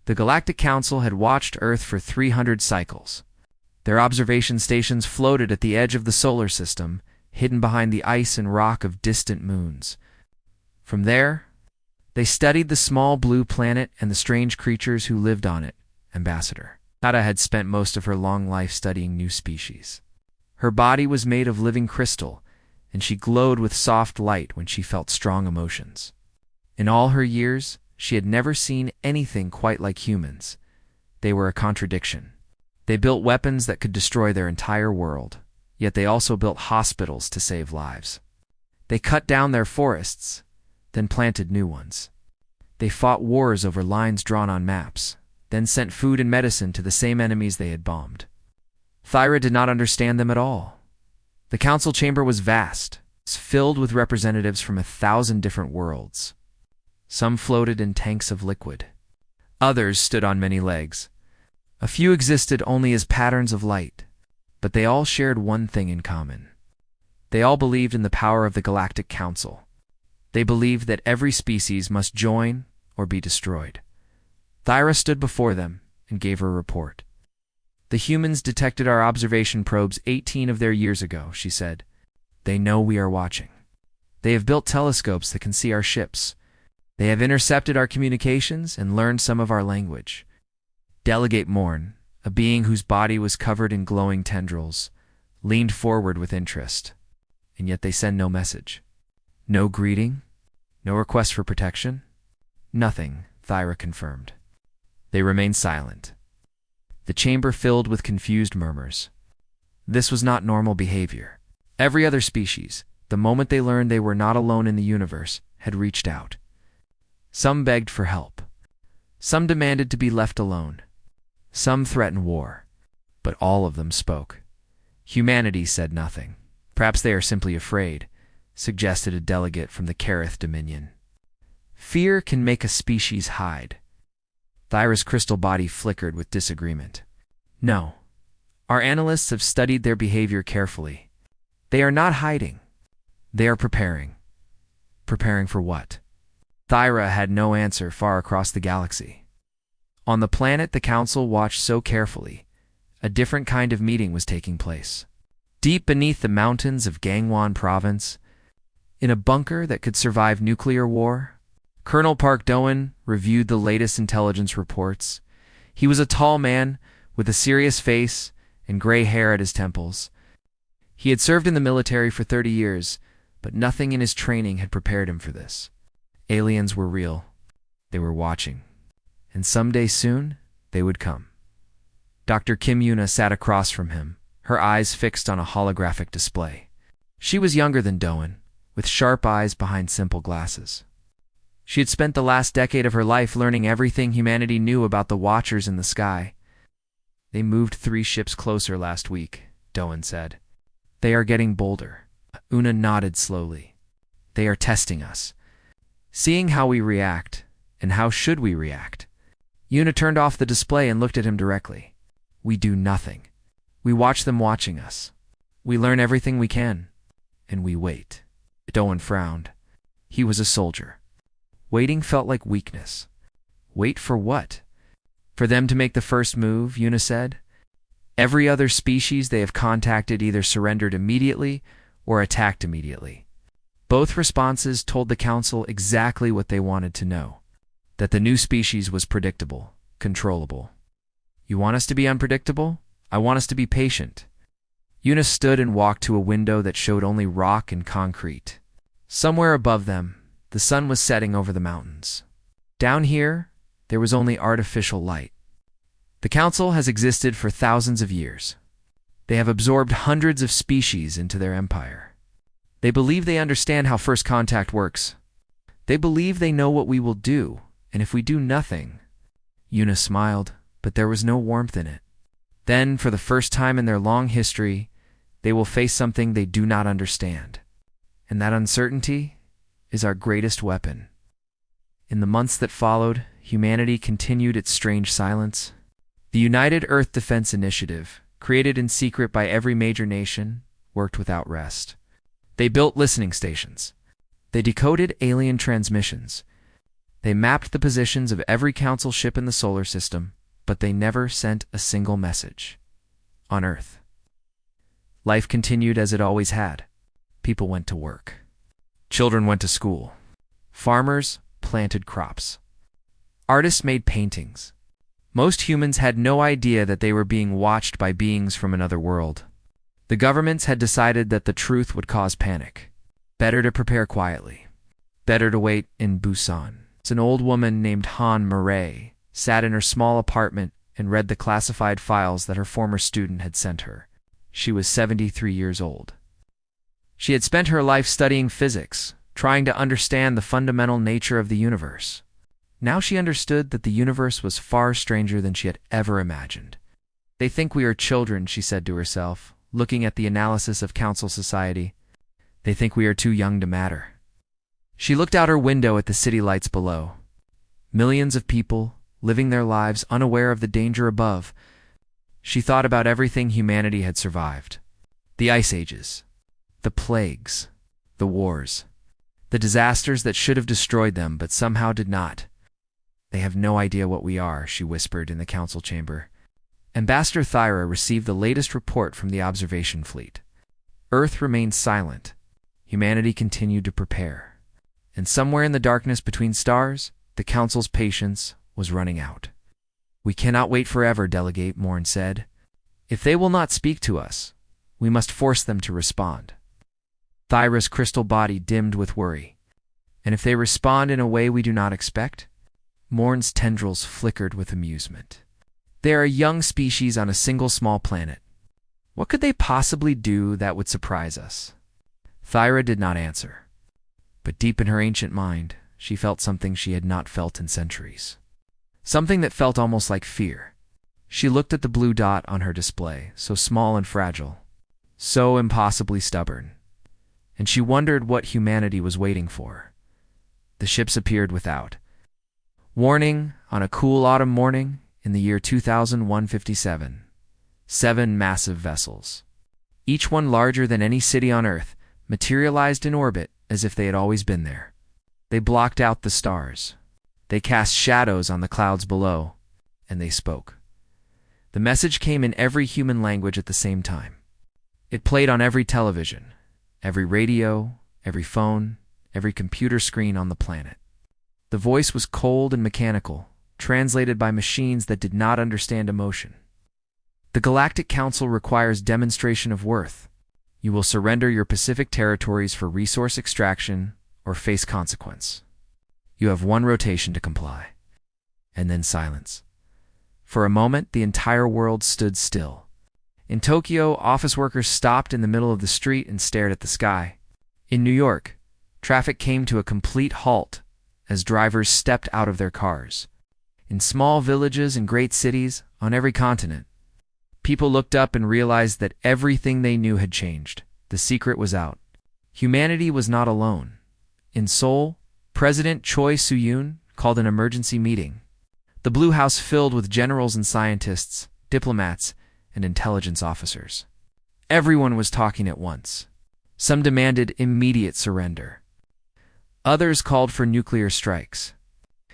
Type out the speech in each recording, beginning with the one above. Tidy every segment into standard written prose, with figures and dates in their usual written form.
The Galactic Council had watched Earth for 300 cycles. Their observation stations floated at the edge of the solar system, hidden behind the ice and rock of distant moons. From there, they studied the small blue planet and the strange creatures who lived on it. Ambassador Nada had spent most of her long life studying new species. Her body was made of living crystal, and she glowed with soft light when she felt strong emotions. In all her years, she had never seen anything quite like humans. They were a contradiction. They built weapons that could destroy their entire world, yet they also built hospitals to save lives. They cut down their forests, then planted new ones. They fought wars over lines drawn on maps, then sent food and medicine to the same enemies they had bombed. Thyra did not understand them at all. The council chamber was vast, filled with representatives from 1,000 different worlds. Some floated in tanks of liquid. Others stood on many legs. A few existed only as patterns of light, but they all shared one thing in common. They all believed in the power of the Galactic Council. They believed that every species must join or be destroyed. Thyra stood before them and gave her report. The humans detected our observation probes 18 of their years ago, she said. They know we are watching. They have built telescopes that can see our ships. They have intercepted our communications and learned some of our language. Delegate Morn, a being whose body was covered in glowing tendrils, leaned forward with interest. And yet they send no message. No greeting? No request for protection? Nothing, Thyra confirmed. They remained silent. The chamber filled with confused murmurs. This was not normal behavior. Every other species, the moment they learned they were not alone in the universe, had reached out. Some begged for help. Some demanded to be left alone. Some threatened war. But all of them spoke. Humanity said nothing. Perhaps they are simply afraid, suggested a delegate from the Kareth Dominion. Fear can make a species hide. Thyra's crystal body flickered with disagreement. No. Our analysts have studied their behavior carefully. They are not hiding. They are preparing. Preparing for what? Thyra had no answer far across the galaxy. On the planet the Council watched so carefully, a different kind of meeting was taking place. Deep beneath the mountains of Gangwon Province, in a bunker that could survive nuclear war, Colonel Park Doan reviewed the latest intelligence reports. He was a tall man with a serious face and gray hair at his temples. He had served in the military for 30 years, but nothing in his training had prepared him for this. Aliens were real. They were watching. And someday soon, they would come. Dr. Kim Yuna sat across from him, her eyes fixed on a holographic display. She was younger than Doan, with sharp eyes behind simple glasses. She had spent the last decade of her life learning everything humanity knew about the Watchers in the sky. They moved 3 ships closer last week, Doan said. They are getting bolder. Una nodded slowly. They are testing us. Seeing how we react, and how should we react. Una turned off the display and looked at him directly. We do nothing. We watch them watching us. We learn everything we can. And we wait. Doan frowned. He was a soldier. Waiting felt like weakness. Wait for what? For them to make the first move, Una said. Every other species they have contacted either surrendered immediately or attacked immediately. Both responses told the Council exactly what they wanted to know. That the new species was predictable, controllable. You want us to be unpredictable? I want us to be patient. Una stood and walked to a window that showed only rock and concrete. Somewhere above them, the sun was setting over the mountains. Down here, there was only artificial light. The Council has existed for thousands of years. They have absorbed hundreds of species into their empire. They believe they understand how first contact works. They believe they know what we will do, and if we do nothing. Una smiled, but there was no warmth in it. Then, for the first time in their long history, they will face something they do not understand. And that uncertainty is our greatest weapon. In the months that followed, humanity continued its strange silence. The United Earth Defense Initiative, created in secret by every major nation, worked without rest. They built listening stations. They decoded alien transmissions. They mapped the positions of every council ship in the solar system, but they never sent a single message. On Earth, life continued as it always had. People went to work. Children went to school. Farmers planted crops. Artists made paintings. Most humans had no idea that they were being watched by beings from another world. The governments had decided that the truth would cause panic. Better to prepare quietly. Better to wait in Busan. An old woman named Han Murray sat in her small apartment and read the classified files that her former student had sent her. She was 73 years old. She had spent her life studying physics, trying to understand the fundamental nature of the universe. Now she understood that the universe was far stranger than she had ever imagined. They think we are children, she said to herself, looking at the analysis of Council Society. They think we are too young to matter. She looked out her window at the city lights below. Millions of people, living their lives unaware of the danger above. She thought about everything humanity had survived. The ice ages, the plagues, the wars, the disasters that should have destroyed them but somehow did not. They have no idea what we are, she whispered in the council chamber. Ambassador Thyra received the latest report from the observation fleet. Earth remained silent. Humanity continued to prepare. And somewhere in the darkness between stars, the council's patience was running out. We cannot wait forever, Delegate Morn said. If they will not speak to us, we must force them to respond. Thyra's crystal body dimmed with worry. And if they respond in a way we do not expect? Morn's tendrils flickered with amusement. They are a young species on a single small planet. What could they possibly do that would surprise us? Thyra did not answer. But deep in her ancient mind, she felt something she had not felt in centuries. Something that felt almost like fear. She looked at the blue dot on her display, so small and fragile, so impossibly stubborn. And she wondered what humanity was waiting for. The ships appeared without. Warning, on a cool autumn morning in the year 2157. 7 massive vessels, each one larger than any city on Earth, materialized in orbit as if they had always been there. They blocked out the stars. They cast shadows on the clouds below, and they spoke. The message came in every human language at the same time. It played on every television, every radio, every phone, every computer screen on the planet. The voice was cold and mechanical, translated by machines that did not understand emotion. The Galactic Council requires demonstration of worth. You will surrender your Pacific territories for resource extraction or face consequence. You have 1 rotation to comply. And then silence. For a moment, the entire world stood still. In Tokyo, office workers stopped in the middle of the street and stared at the sky. In New York, traffic came to a complete halt as drivers stepped out of their cars. In small villages and great cities on every continent, people looked up and realized that everything they knew had changed. The secret was out. Humanity was not alone. In Seoul, President Choi Soo-yoon called an emergency meeting. The Blue House filled with generals and scientists, diplomats, and intelligence officers. Everyone was talking at once. Some demanded immediate surrender. Others called for nuclear strikes.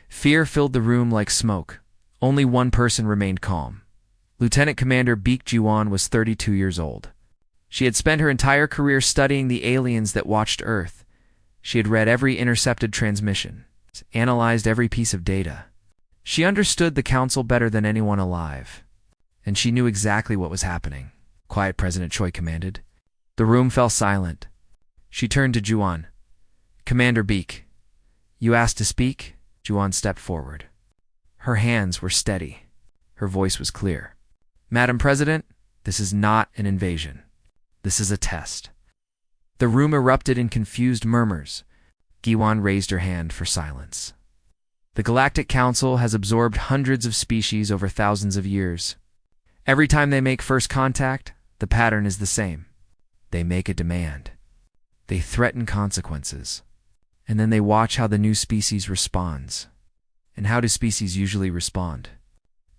Fear filled the room like smoke. Only one person remained calm. Lieutenant Commander Baek Ji-won was 32 years old. She had spent her entire career studying the aliens that watched Earth. She had read every intercepted transmission, analyzed every piece of data. She understood the Council better than anyone alive. And she knew exactly what was happening. Quiet, President Choi commanded. The room fell silent. She turned to Ji-won. Commander Baek, you asked to speak? Ji-won stepped forward. Her hands were steady. Her voice was clear. Madam President, this is not an invasion. This is a test. The room erupted in confused murmurs. Ji-won raised her hand for silence. The Galactic Council has absorbed hundreds of species over thousands of years. Every time they make first contact, the pattern is the same. They make a demand. They threaten consequences. And then they watch how the new species responds. And how do species usually respond?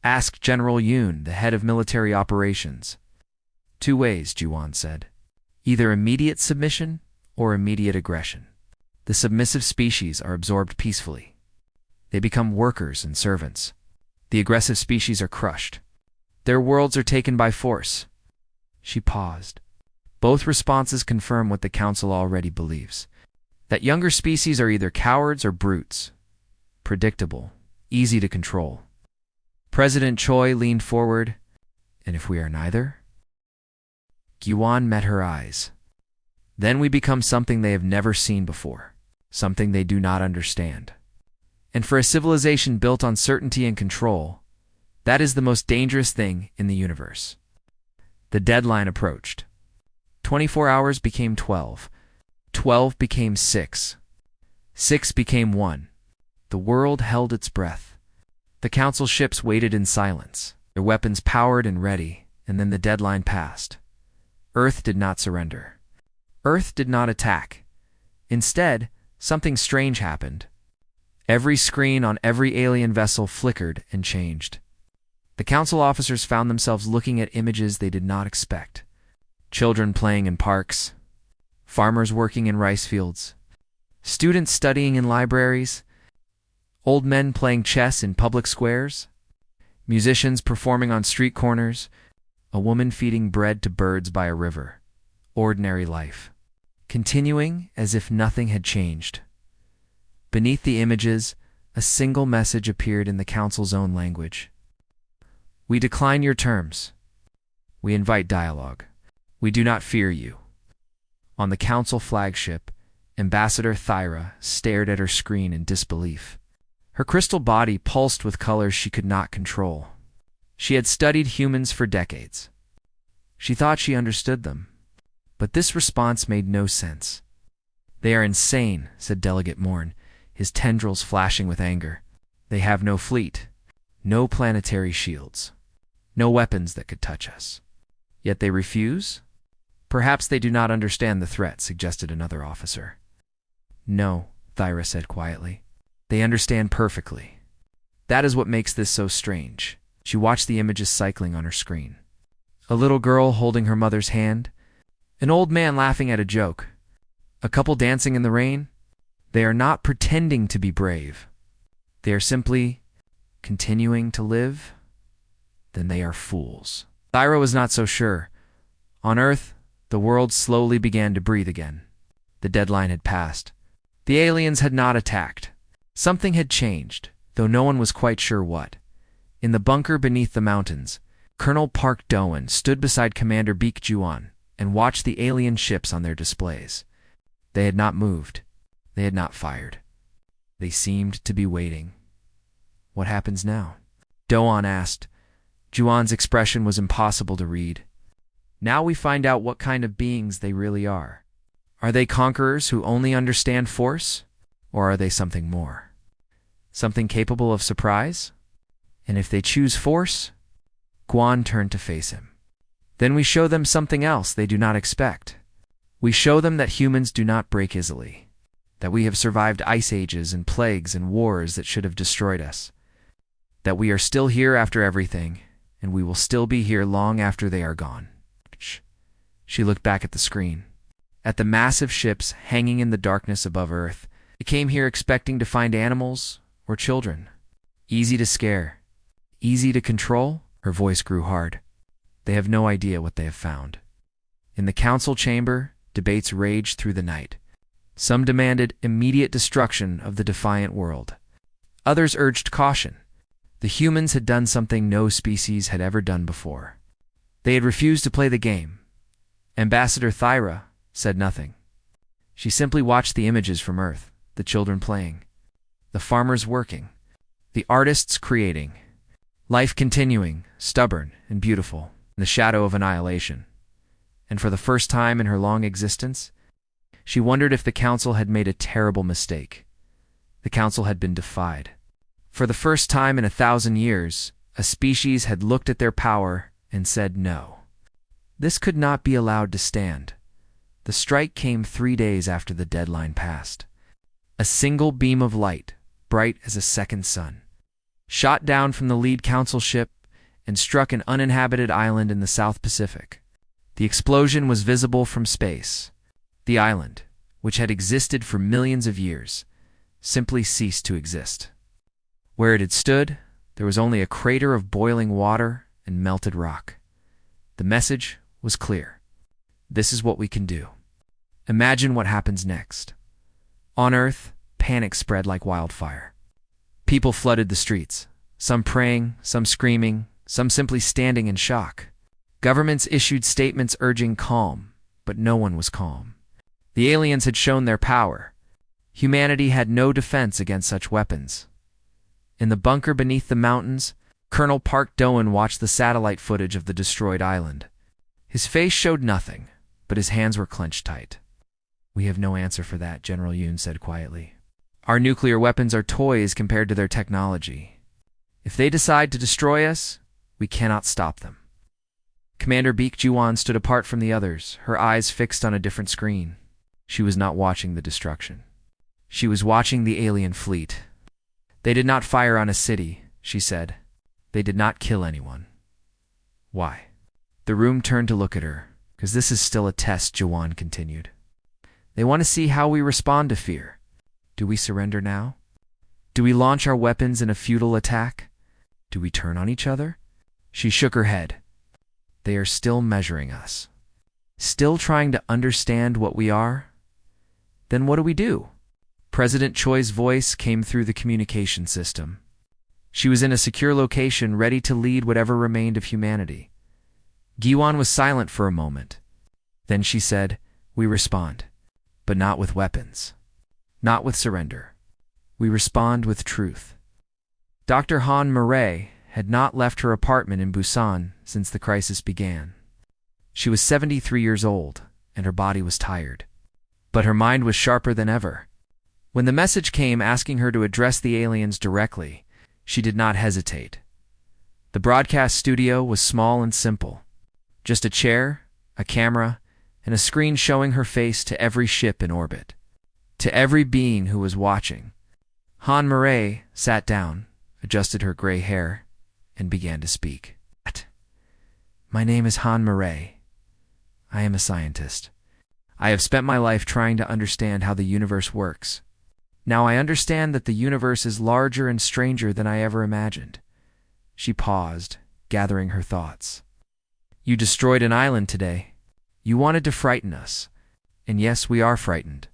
Ask General Yoon, the head of military operations. 2 ways, Ji-won said. Either immediate submission or immediate aggression. The submissive species are absorbed peacefully. They become workers and servants. The aggressive species are crushed. Their worlds are taken by force. She paused. Both responses confirm what the Council already believes, that younger species are either cowards or brutes. Predictable, easy to control. President Choi leaned forward. And if we are neither? Gyuan met her eyes. Then we become something they have never seen before, something they do not understand. And for a civilization built on certainty and control, that is the most dangerous thing in the universe. The deadline approached. 24 hours became 12. 12 became 6. 6 became 1. The world held its breath. The Council ships waited in silence, their weapons powered and ready, and then the deadline passed. Earth did not surrender. Earth did not attack. Instead, something strange happened. Every screen on every alien vessel flickered and changed. The Council officers found themselves looking at images they did not expect. Children playing in parks, farmers working in rice fields, students studying in libraries, old men playing chess in public squares, musicians performing on street corners, a woman feeding bread to birds by a river. Ordinary life, continuing as if nothing had changed. Beneath the images, a single message appeared in the Council's own language. We decline your terms. We invite dialogue. We do not fear you. On the Council flagship, Ambassador Thyra stared at her screen in disbelief. Her crystal body pulsed with colors she could not control. She had studied humans for decades. She thought she understood them. But this response made no sense. They are insane, said Delegate Morn, his tendrils flashing with anger. They have no fleet, no planetary shields, no weapons that could touch us. Yet they refuse? Perhaps they do not understand the threat, suggested another officer. No, Thyra said quietly. They understand perfectly. That is what makes this so strange. She watched the images cycling on her screen. A little girl holding her mother's hand, an old man laughing at a joke, a couple dancing in the rain. They are not pretending to be brave. They are simply continuing to live. Then they are fools. Thyra was not so sure. On Earth, the world slowly began to breathe again. The deadline had passed. The aliens had not attacked. Something had changed, though no one was quite sure what. In the bunker beneath the mountains, Colonel Park Doan stood beside Commander Baek Juan and watched the alien ships on their displays. They had not moved. They had not fired. They seemed to be waiting. What happens now? Doan asked. Juan's expression was impossible to read. Now we find out what kind of beings they really are. Are they conquerors who only understand force? Or are they something more? Something capable of surprise? And if they choose force? Guan turned to face him. Then we show them something else they do not expect. We show them that humans do not break easily, that we have survived ice ages and plagues and wars that should have destroyed us, that we are still here after everything, and we will still be here long after they are gone. She looked back at the screen, at the massive ships hanging in the darkness above Earth. They came here expecting to find animals or children. Easy to scare, easy to control. Her voice grew hard. They have no idea what they have found. In the Council chamber, debates raged through the night. Some demanded immediate destruction of the defiant world. Others urged caution. The humans had done something no species had ever done before. They had refused to play the game. Ambassador Thyra said nothing. She simply watched the images from Earth, the children playing, the farmers working, the artists creating, life continuing, stubborn and beautiful, in the shadow of annihilation. And for the first time in her long existence, she wondered if the Council had made a terrible mistake. The Council had been defied. For the first time in 1,000 years, a species had looked at their power and said no. This could not be allowed to stand. The strike came 3 days after the deadline passed. A single beam of light, bright as a second sun, shot down from the lead Council ship and struck an uninhabited island in the South Pacific. The explosion was visible from space. The island, which had existed for millions of years, simply ceased to exist. Where it had stood, there was only a crater of boiling water and melted rock. The message was clear. This is what we can do. Imagine what happens next. On Earth, panic spread like wildfire. People flooded the streets, some praying, some screaming, some simply standing in shock. Governments issued statements urging calm, but no one was calm. The aliens had shown their power. Humanity had no defense against such weapons. In the bunker beneath the mountains, Colonel Park Doan watched the satellite footage of the destroyed island. His face showed nothing, but his hands were clenched tight. "We have no answer for that," General Yoon said quietly. "Our nuclear weapons are toys compared to their technology. If they decide to destroy us, we cannot stop them." Commander Baek Juwon stood apart from the others, her eyes fixed on a different screen. She was not watching the destruction. She was watching the alien fleet. "They did not fire on a city," she said. "They did not kill anyone." "Why?" The room turned to look at her. "Because this is still a test," Juwon continued. "They want to see how we respond to fear. Do we surrender now? Do we launch our weapons in a futile attack? Do we turn on each other?" She shook her head. "They are still measuring us. Still trying to understand what we are? Then what do we do?" President Choi's voice came through the communication system. She was in a secure location, ready to lead whatever remained of humanity. Giwon was silent for a moment. Then she said, "We respond, but not with weapons. Not with surrender. We respond with truth." Dr. Han Murray had not left her apartment in Busan since the crisis began. She was 73 years old, and her body was tired. But her mind was sharper than ever. When the message came asking her to address the aliens directly, she did not hesitate. The broadcast studio was small and simple. Just a chair, a camera, and a screen showing her face to every ship in orbit. To every being who was watching. Han Murray sat down, adjusted her gray hair, and began to speak. "My name is Han Murray. I am a scientist. I have spent my life trying to understand how the universe works. Now I understand that the universe is larger and stranger than I ever imagined." She paused, gathering her thoughts. "You destroyed an island today. You wanted to frighten us. And yes, we are frightened.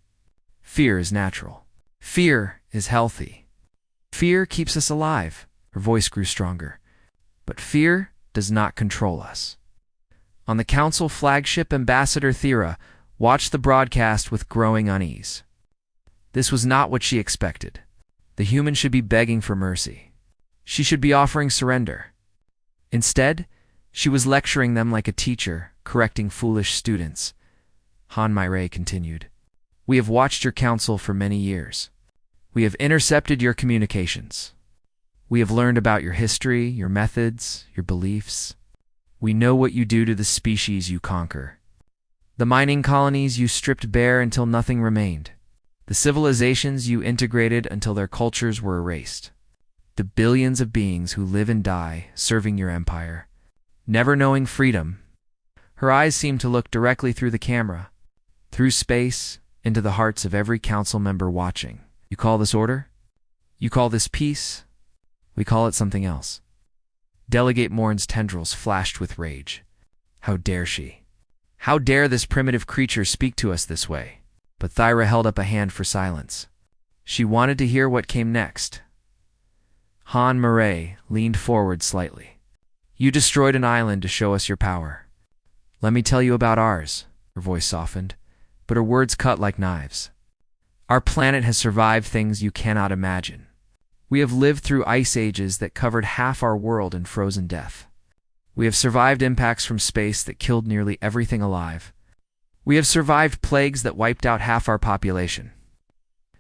Fear is natural. Fear is healthy. Fear keeps us alive." Her voice grew stronger. "But fear does not control us." On the Council flagship, Ambassador Thera watched the broadcast with growing unease. This was not what she expected. The human should be begging for mercy. She should be offering surrender. Instead, she was lecturing them like a teacher, correcting foolish students. Han Murray continued, "We have watched your council for many years. We have intercepted your communications. We have learned about your history, your methods, your beliefs. We know what you do to the species you conquer. The mining colonies you stripped bare until nothing remained. The civilizations you integrated until their cultures were erased. The billions of beings who live and die serving your empire, never knowing freedom." Her eyes seemed to look directly through the camera, through space, into the hearts of every council member watching. "You call this order? You call this peace? We call it something else." Delegate Morn's tendrils flashed with rage. How dare she? How dare this primitive creature speak to us this way? But Thyra held up a hand for silence. She wanted to hear what came next. Han Murray leaned forward slightly. "You destroyed an island to show us your power. Let me tell you about ours." Her voice softened, but her words cut like knives. "Our planet has survived things you cannot imagine. We have lived through ice ages that covered half our world in frozen death. We have survived impacts from space that killed nearly everything alive. We have survived plagues that wiped out half our population."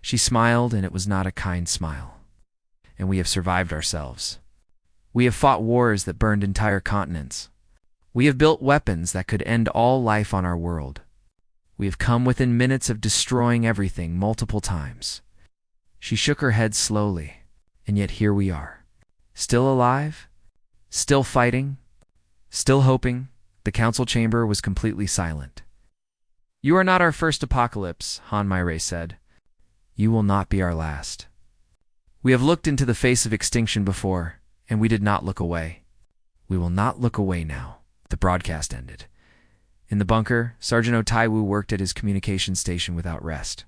She smiled, and it was not a kind smile. "And we have survived ourselves. We have fought wars that burned entire continents. We have built weapons that could end all life on our world. We have come within minutes of destroying everything multiple times." She shook her head slowly, and yet here we are. Still alive? Still fighting? Still hoping? The council chamber was completely silent. "You are not our first apocalypse," Han Murray said. "You will not be our last. We have looked into the face of extinction before, and we did not look away. We will not look away now. The broadcast ended. In the bunker, Sergeant Otaiwu worked at his communication station without rest.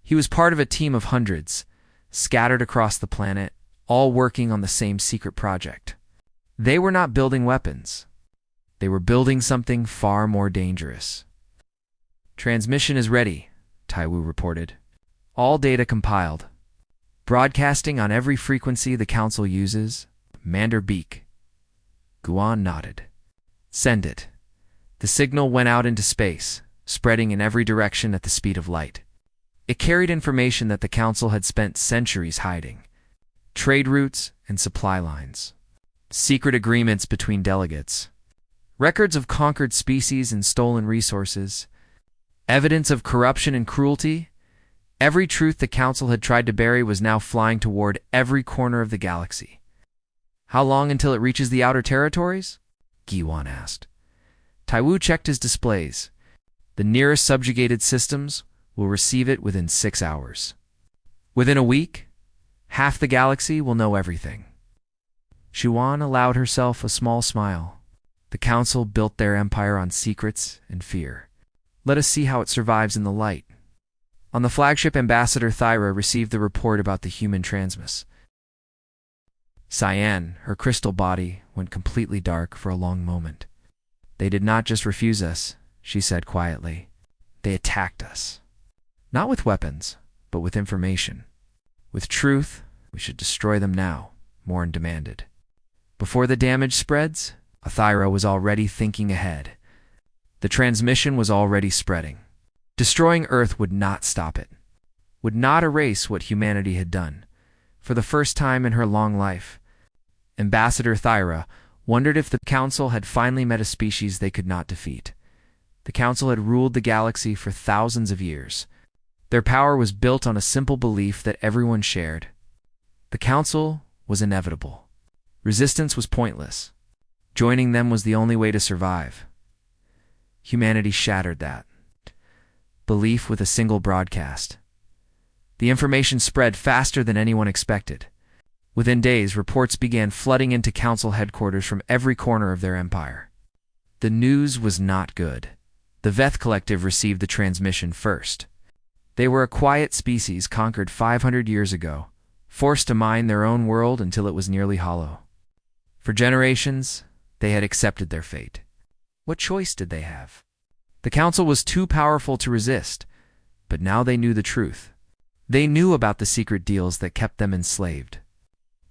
He was part of a team of hundreds, scattered across the planet, all working on the same secret project. They were not building weapons. They were building something far more dangerous. "Transmission is ready," Taiwu reported. "All data compiled. Broadcasting on every frequency the Council uses. Mander Beak." Guan nodded. "Send it." The signal went out into space, spreading in every direction at the speed of light. It carried information that the Council had spent centuries hiding. Trade routes and supply lines. Secret agreements between delegates. Records of conquered species and stolen resources. Evidence of corruption and cruelty. Every truth the Council had tried to bury was now flying toward every corner of the galaxy. "How long until it reaches the outer territories?" Giwan asked. Taiwu checked his displays. "The nearest subjugated systems will receive it within 6 hours. Within a week, half the galaxy will know everything." Shuan allowed herself a small smile. The Council built their empire on secrets and fear. Let us see how it survives in the light. On the flagship, Ambassador Thyra received the report about the human transmiss. Cyan, her crystal body, went completely dark for a long moment. "They did not just refuse us," she said quietly. "They attacked us. Not with weapons, but with information. With truth, we should destroy them now," Morn demanded. Before the damage spreads, Thyra was already thinking ahead. The transmission was already spreading. Destroying Earth would not stop it, would not erase what humanity had done. For the first time in her long life, Ambassador Thyra wondered if the Council had finally met a species they could not defeat. The Council had ruled the galaxy for thousands of years. Their power was built on a simple belief that everyone shared. The Council was inevitable. Resistance was pointless. Joining them was the only way to survive. Humanity shattered that belief with a single broadcast. The information spread faster than anyone expected. Within days, reports began flooding into Council headquarters from every corner of their empire. The news was not good. The Veth Collective received the transmission first. They were a quiet species conquered 500 years ago, forced to mine their own world until it was nearly hollow. For generations, they had accepted their fate. What choice did they have? The Council was too powerful to resist, but now they knew the truth. They knew about the secret deals that kept them enslaved.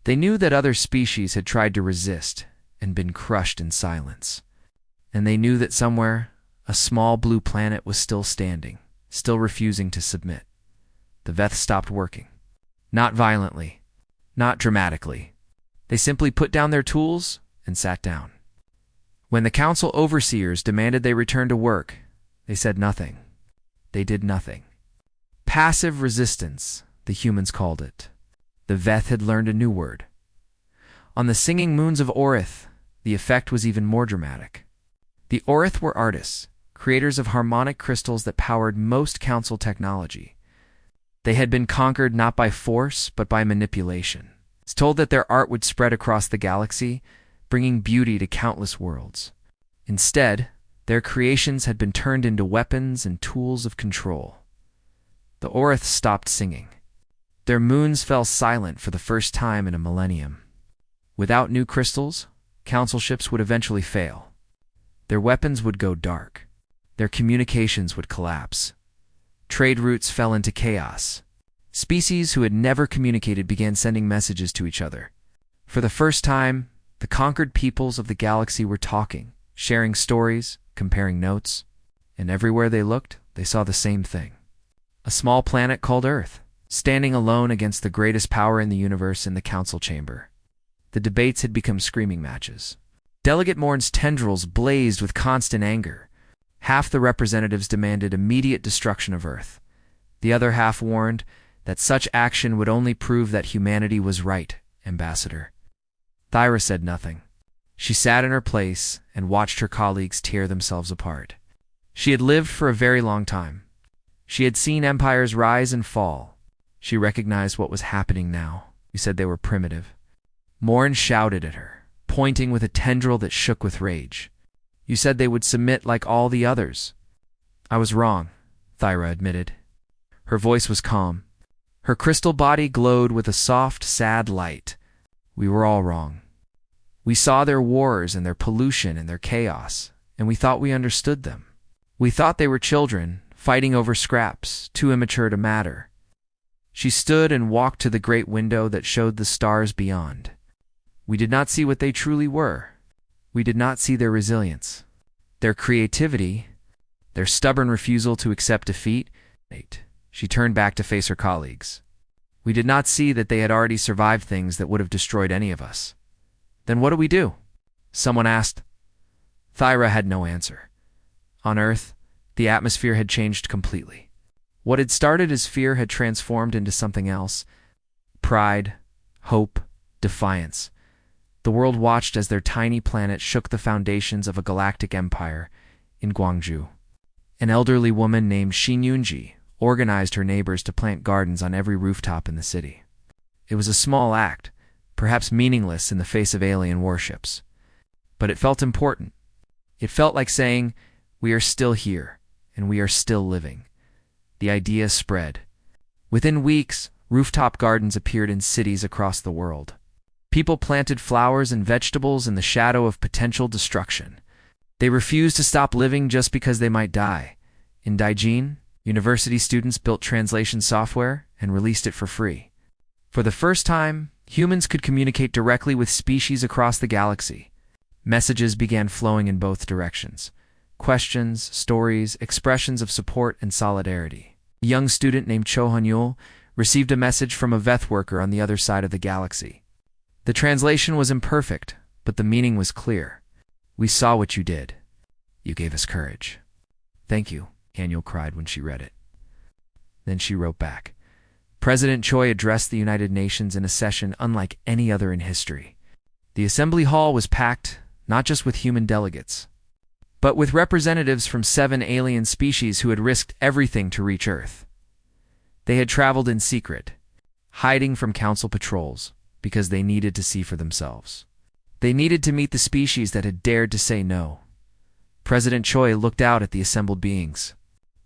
They knew that other species had tried to resist and been crushed in silence. And they knew that somewhere, a small blue planet was still standing, still refusing to submit. The Veth stopped working. Not violently, not dramatically. They simply put down their tools and sat down. When the Council overseers demanded they return to work, they said nothing. They did nothing. Passive resistance, the humans called it. The Veth had learned a new word. On the singing moons of Orith, the effect was even more dramatic. The Orith were artists, creators of harmonic crystals that powered most Council technology. They had been conquered not by force, but by manipulation. It's told that their art would spread across the galaxy, bringing beauty to countless worlds. Instead, their creations had been turned into weapons and tools of control. The Orith stopped singing. Their moons fell silent for the first time in a millennium. Without new crystals, Council ships would eventually fail. Their weapons would go dark. Their communications would collapse. Trade routes fell into chaos. Species who had never communicated began sending messages to each other. For the first time, the conquered peoples of the galaxy were talking, sharing stories, comparing notes, and everywhere they looked, they saw the same thing. A small planet called Earth, standing alone against the greatest power in the universe in the Council chamber. The debates had become screaming matches. Delegate Morn's tendrils blazed with constant anger. Half the representatives demanded immediate destruction of Earth. The other half warned that such action would only prove that humanity was right, Ambassador. Thyra said nothing. She sat in her place and watched her colleagues tear themselves apart. She had lived for a very long time. She had seen empires rise and fall. She recognized what was happening now. You said they were primitive. Morn shouted at her, pointing with a tendril that shook with rage. You said they would submit like all the others. I was wrong, Thyra admitted. Her voice was calm. Her crystal body glowed with a soft, sad light. We were all wrong. We saw their wars and their pollution and their chaos, and we thought we understood them. We thought they were children, fighting over scraps, too immature to matter. She stood and walked to the great window that showed the stars beyond. We did not see what they truly were. We did not see their resilience, their creativity, their stubborn refusal to accept defeat. She turned back to face her colleagues. We did not see that they had already survived things that would have destroyed any of us. Then what do we do? Someone asked. Thyra had no answer. On Earth, the atmosphere had changed completely. What had started as fear had transformed into something else. Pride, hope, defiance. The world watched as their tiny planet shook the foundations of a galactic empire in Gwangju. An elderly woman named Shinyunji organized her neighbors to plant gardens on every rooftop in the city. It was a small act, perhaps meaningless in the face of alien warships. But it felt important. It felt like saying, we are still here, and we are still living. The idea spread. Within weeks, rooftop gardens appeared in cities across the world. People planted flowers and vegetables in the shadow of potential destruction. They refused to stop living just because they might die. In Daijin, university students built translation software and released it for free. For the first time, humans could communicate directly with species across the galaxy. Messages began flowing in both directions. Questions, stories, expressions of support and solidarity. A young student named Cho Hanyul received a message from a Veth worker on the other side of the galaxy. The translation was imperfect, but the meaning was clear. We saw what you did. You gave us courage. Thank you, Hanyul cried when she read it. Then she wrote back. President Choi addressed the United Nations in a session unlike any other in history. The assembly hall was packed, not just with human delegates, but with representatives from 7 alien species who had risked everything to reach Earth. They had traveled in secret, hiding from council patrols, because they needed to see for themselves. They needed to meet the species that had dared to say no. President Choi looked out at the assembled beings.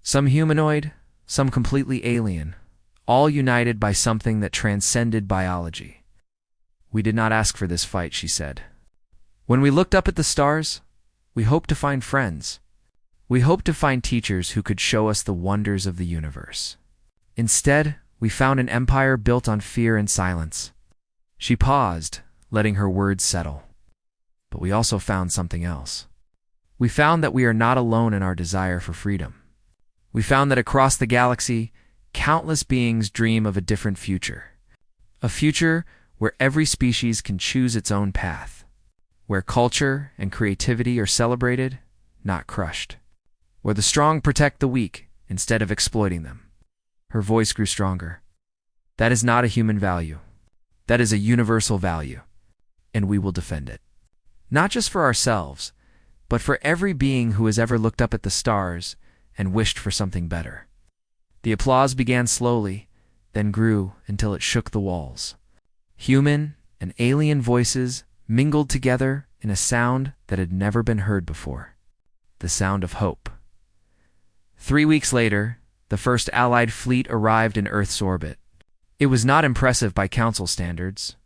Some humanoid, some completely alien, all united by something that transcended biology. We did not ask for this fight, she said. When we looked up at the stars, we hoped to find friends. We hoped to find teachers who could show us the wonders of the universe. Instead, we found an empire built on fear and silence. She paused, letting her words settle. But we also found something else. We found that we are not alone in our desire for freedom. We found that across the galaxy, countless beings dream of a different future. A future where every species can choose its own path. Where culture and creativity are celebrated, not crushed. Where the strong protect the weak instead of exploiting them. Her voice grew stronger. That is not a human value. That is a universal value, and we will defend it. Not just for ourselves, but for every being who has ever looked up at the stars and wished for something better. The applause began slowly, then grew until it shook the walls. Human and alien voices mingled together in a sound that had never been heard before. The sound of hope. 3 weeks later, the first Allied fleet arrived in Earth's orbit. It was not impressive by Council standards.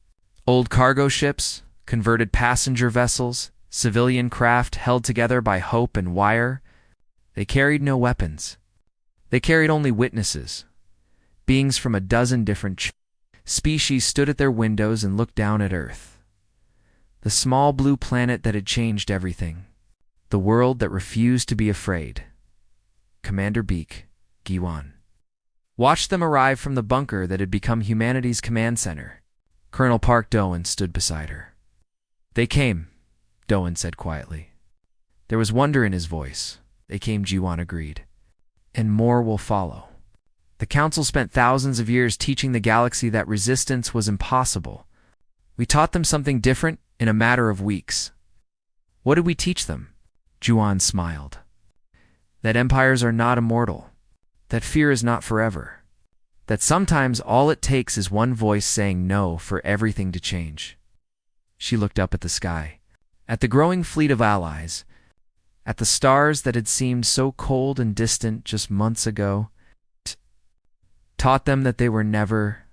Old cargo ships, converted passenger vessels, civilian craft held together by hope and wire. They carried no weapons. They carried only witnesses. Beings from a dozen different species stood at their windows and looked down at Earth. The small blue planet that had changed everything. The world that refused to be afraid. Commander Beak, Giwan, watched them arrive from the bunker that had become humanity's command center. Colonel Park Doan stood beside her. They came, Doan said quietly. There was wonder in his voice. They came, Jiwan agreed. And more will follow. The Council spent thousands of years teaching the galaxy that resistance was impossible. We taught them something different in a matter of weeks. What did we teach them? Juan smiled. That empires are not immortal. That fear is not forever. That sometimes all it takes is one voice saying no for everything to change. She looked up at the sky, at the growing fleet of allies, at the stars that had seemed so cold and distant just months ago, taught them that they were never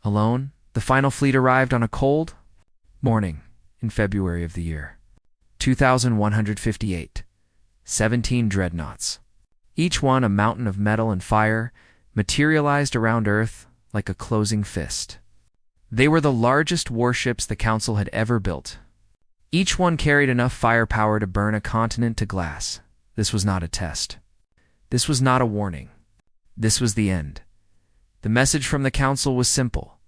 alone. The final fleet arrived on a cold morning in February of the year 2158. 17 dreadnoughts, each one a mountain of metal and fire, materialized around Earth like a closing fist. They were the largest warships the Council had ever built. Each one carried enough firepower to burn a continent to glass. This was not a test. This was not a warning. This was the end. The message from the Council was simple: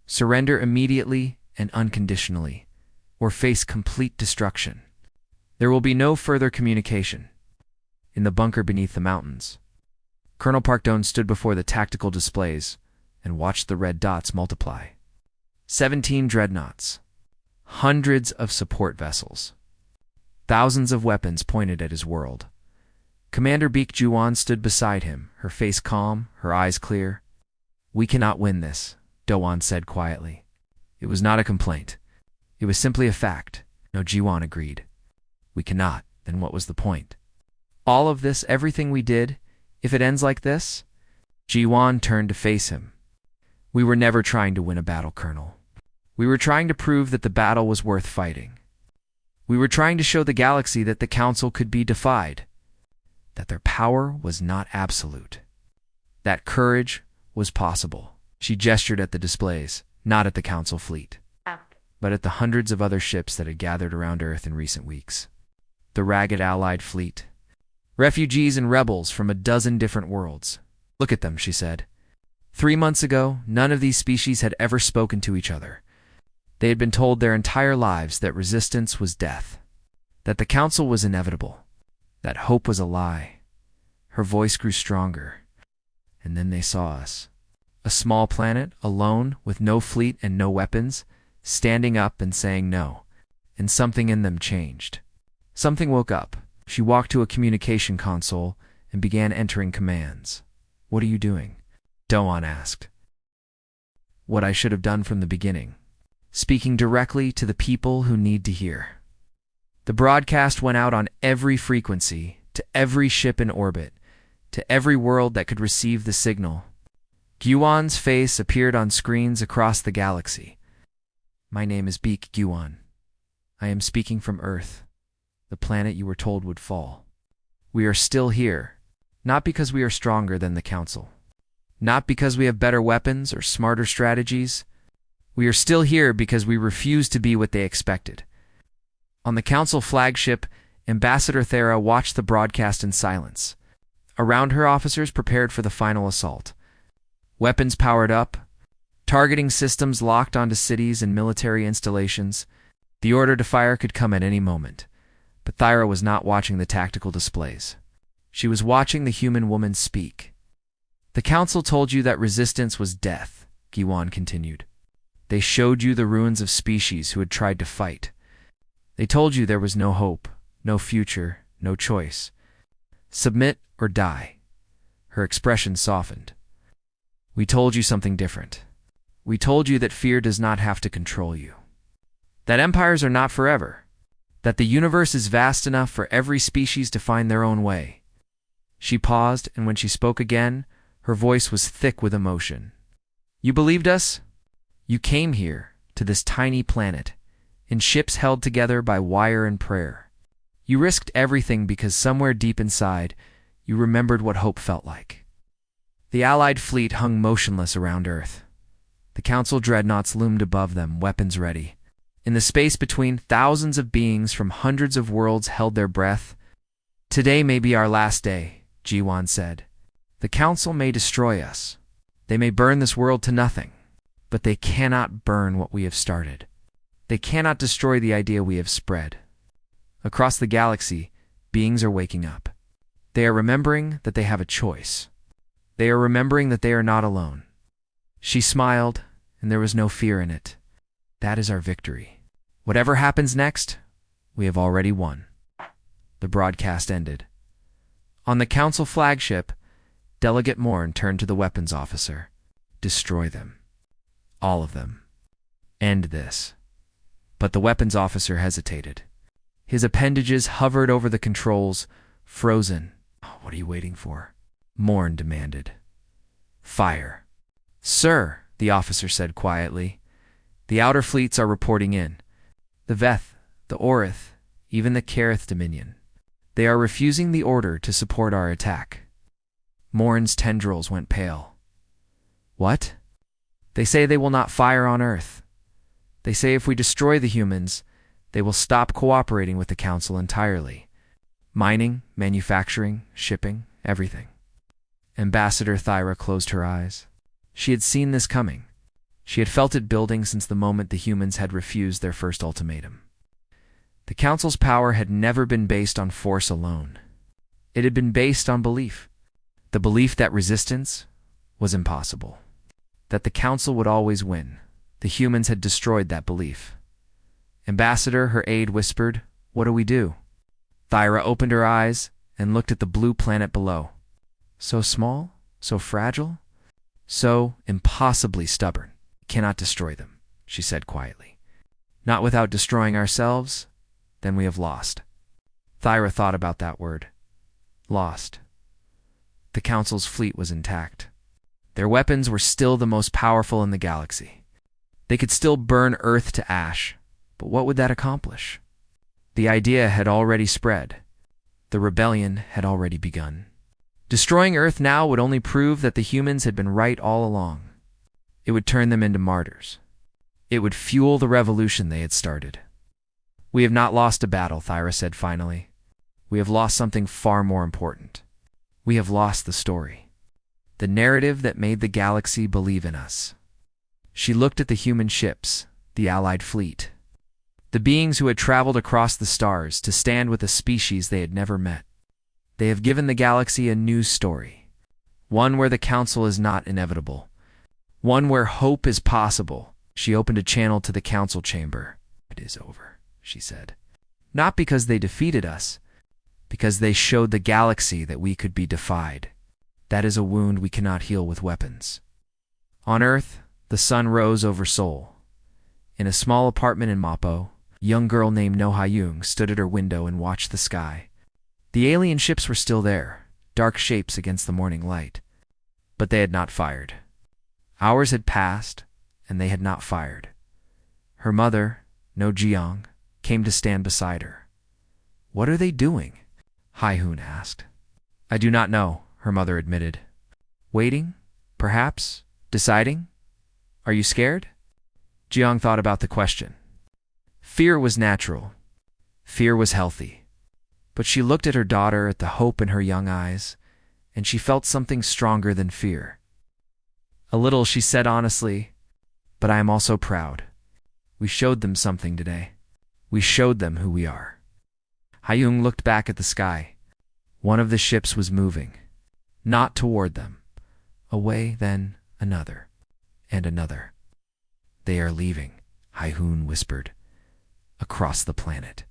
surrender immediately and unconditionally, or face complete destruction. There will be no further communication. In the bunker beneath the mountains, Colonel Parkdone stood before the tactical displays and watched the red dots multiply. 17 dreadnoughts, hundreds of support vessels, thousands of weapons pointed at his world. Commander Beek Juwan stood beside him, her face calm, her eyes clear. "We cannot win this," Dowan said quietly. It was not a complaint. It was simply a fact. No, Jiwan agreed. "We cannot. Then what was the point? All of this, everything we did, if it ends like this?" Jiwan turned to face him. "We were never trying to win a battle, Colonel. We were trying to prove that the battle was worth fighting. We were trying to show the galaxy that the Council could be defied, that their power was not absolute, that courage was possible." She gestured at the displays, not at the Council fleet, but at the hundreds of other ships that had gathered around Earth in recent weeks. The ragged Allied fleet, refugees and rebels from a dozen different worlds. "Look at them," she said. 3 months ago, none of these species had ever spoken to each other. They had been told their entire lives that resistance was death, that the Council was inevitable, that hope was a lie. Her voice grew stronger. And then they saw us. A small planet, alone, with no fleet and no weapons, standing up and saying no. And something in them changed. Something woke up. She walked to a communication console and began entering commands. "What are you doing?" Doan asked. "What I should have done from the beginning. Speaking directly to the people who need to hear." The broadcast went out on every frequency, to every ship in orbit, to every world that could receive the signal. Gyuan's face appeared on screens across the galaxy. "My name is Beek Gyuan. I am speaking from Earth, the planet you were told would fall. We are still here, not because we are stronger than the Council, not because we have better weapons or smarter strategies. We are still here because we refuse to be what they expected." On the Council flagship, Ambassador Thera watched the broadcast in silence. Around her, officers prepared for the final assault. Weapons powered up, targeting systems locked onto cities and military installations. The order to fire could come at any moment. But Thyra was not watching the tactical displays. She was watching the human woman speak. "The Council told you that resistance was death," Gyuan continued. "They showed you the ruins of species who had tried to fight. They told you there was no hope, no future, no choice. Submit or die." Her expression softened. "We told you something different. We told you that fear does not have to control you. That empires are not forever. That the universe is vast enough for every species to find their own way." She paused, and when she spoke again, her voice was thick with emotion. "You believed us? You came here, to this tiny planet, in ships held together by wire and prayer. You risked everything because somewhere deep inside, you remembered what hope felt like." The Allied fleet hung motionless around Earth. The Council dreadnoughts loomed above them, weapons ready. In the space between, thousands of beings from hundreds of worlds held their breath. "Today may be our last day," Jiwan said. "The Council may destroy us. They may burn this world to nothing. But they cannot burn what we have started. They cannot destroy the idea we have spread. Across the galaxy, beings are waking up. They are remembering that they have a choice. They are remembering that they are not alone." She smiled, and there was no fear in it. "That is our victory. Whatever happens next, we have already won." The broadcast ended. On the Council flagship, Delegate Morn turned to the weapons officer. Destroy them. All of them. End this. But the weapons officer hesitated. His appendages hovered over the controls, frozen. What are you waiting for? Morn demanded. Fire. Sir, the officer said quietly, the outer fleets are reporting in. The Veth, the Orith, even the Kareth Dominion. They are refusing the order to support our attack. Morn's tendrils went pale. What? They say they will not fire on Earth. They say if we destroy the humans, they will stop cooperating with the Council entirely. Mining, manufacturing, shipping, everything. Ambassador Thyra closed her eyes. She had seen this coming. She had felt it building since the moment the humans had refused their first ultimatum. The Council's power had never been based on force alone. It had been based on belief. The belief that resistance was impossible. That the Council would always win. The humans had destroyed that belief. Ambassador, her aide whispered, "What do we do?" Thyra opened her eyes and looked at the blue planet below. So small, so fragile, so impossibly stubborn. Cannot destroy them, she said quietly. Not without destroying ourselves, then we have lost. Thyra thought about that word. Lost. The Council's fleet was intact. Their weapons were still the most powerful in the galaxy. They could still burn Earth to ash, but what would that accomplish? The idea had already spread. The rebellion had already begun. Destroying Earth now would only prove that the humans had been right all along. It would turn them into martyrs. It would fuel the revolution they had started. We have not lost a battle, Thyra said finally. We have lost something far more important. We have lost the story. The narrative that made the galaxy believe in us. She looked at the human ships, the Allied fleet. The beings who had traveled across the stars to stand with a species they had never met. They have given the galaxy a new story. One where the Council is not inevitable. One where hope is possible. She opened a channel to the Council chamber. It is over, she said. Not because they defeated us, because they showed the galaxy that we could be defied. That is a wound we cannot heal with weapons. On Earth, the sun rose over Seoul. In a small apartment in Mapo, a young girl named No Ha-young stood at her window and watched the sky. The alien ships were still there, dark shapes against the morning light. But they had not fired. Hours had passed, and they had not fired. Her mother, No Jeong, came to stand beside her. What are they doing? Ha-young asked. I do not know, her mother admitted. Waiting? Perhaps? Deciding? Are you scared? Jeong thought about the question. Fear was natural. Fear was healthy. But she looked at her daughter, at the hope in her young eyes, and she felt something stronger than fear. A little, she said honestly, but I am also proud. We showed them something today. We showed them who we are. Ha-young looked back at the sky. One of the ships was moving. Not toward them. Away, then another. And another. They are leaving, Ha-young whispered. Across the planet.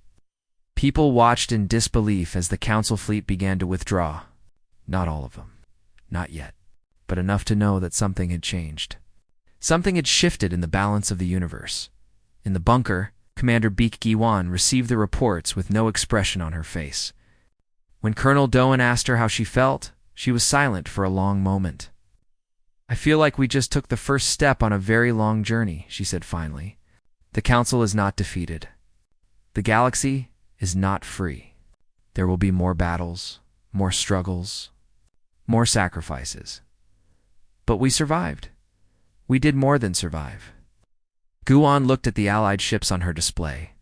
People watched in disbelief as the Council fleet began to withdraw. Not all of them. Not yet. But enough to know that something had changed. Something had shifted in the balance of the universe. In the bunker, Commander Baek Gi-won received the reports with no expression on her face. When Colonel Doan asked her how she felt, she was silent for a long moment. I feel like we just took the first step on a very long journey, she said finally. The Council is not defeated. The galaxy is not free. There will be more battles, more struggles, more sacrifices. But we survived. We did more than survive. Guan looked at the Allied ships on her display,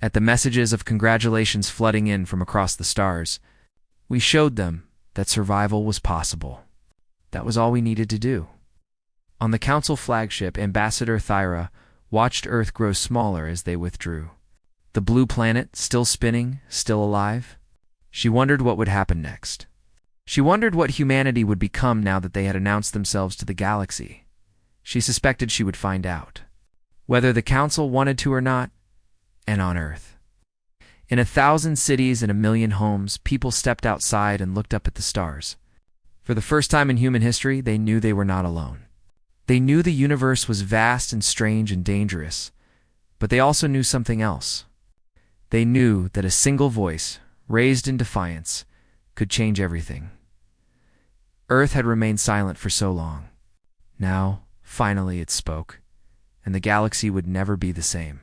at the messages of congratulations flooding in from across the stars. We showed them that survival was possible. That was all we needed to do. On the Council flagship, Ambassador Thyra watched Earth grow smaller as they withdrew. The blue planet, still spinning, still alive. She wondered what would happen next. She wondered what humanity would become now that they had announced themselves to the galaxy. She suspected she would find out. Whether the Council wanted to or not, and on Earth. In 1,000 cities and 1,000,000 homes, people stepped outside and looked up at the stars. For the first time in human history, they knew they were not alone. They knew the universe was vast and strange and dangerous, but they also knew something else. They knew that a single voice, raised in defiance, could change everything. Earth had remained silent for so long. Now, finally, it spoke, and the galaxy would never be the same.